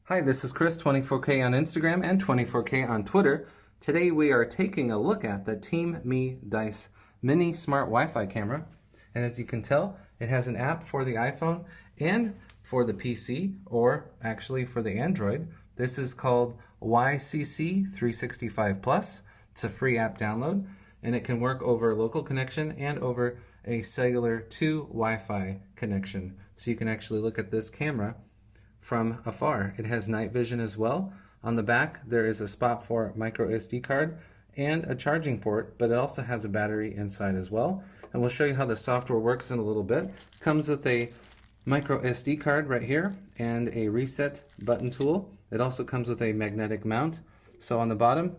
Hi, this is Chris, 24K on Instagram and 24K on Twitter. Today we are taking a look at the TeamMe Dice Mini Smart Wi-Fi camera. And as you can tell, it has an app for the iPhone and for the PC, or actually for the Android. This is called YCC 365 Plus. It's a free app download, and it can work over a local connection and over a cellular to Wi-Fi connection. So you can actually look at this camera from afar. It has night vision as well. On the back there is a spot for a MicroSD card and a charging port, but it also has a battery inside as well. And we'll show you how the software works in a little bit. Comes with a MicroSD card right here and a reset button tool. It also comes with a magnetic mount. So on the bottom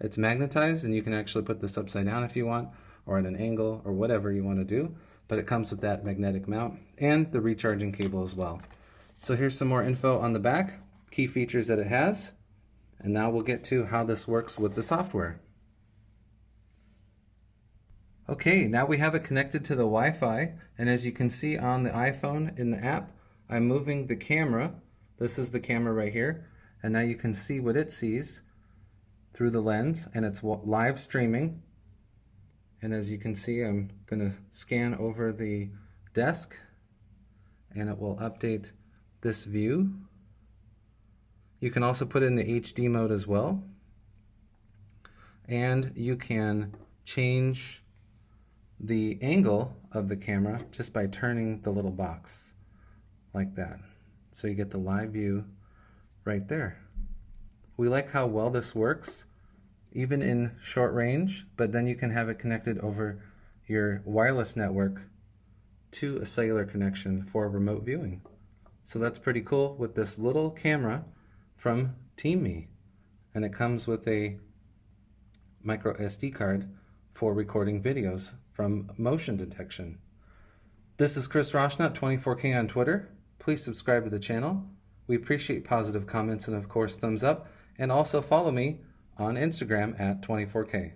it's magnetized, and you can actually put this upside down if you want, or at an angle, or whatever you want to do. But it comes with that magnetic mount and the recharging cable as well. So here's some more info on the back, key features that it has, and now we'll get to how this works with the software. Okay, now we have it connected to the Wi-Fi, and as you can see on the iPhone in the app, I'm moving the camera. This is the camera right here, and now you can see what it sees through the lens, and it's live streaming. And as you can see, I'm going to scan over the desk, and it will update this view. You can also put it in the HD mode as well, and you can change the angle of the camera just by turning the little box like that, so you get the live view right there. We like how well this works even in short range, but then you can have it connected over your wireless network to a cellular connection for remote viewing. So that's pretty cool with this little camera from TeamMe. And it comes with a micro SD card for recording videos from motion detection. This is Chris Roshnut, 24K on Twitter. Please subscribe to the channel. We appreciate positive comments and of course thumbs up. And also follow me on Instagram at 24K.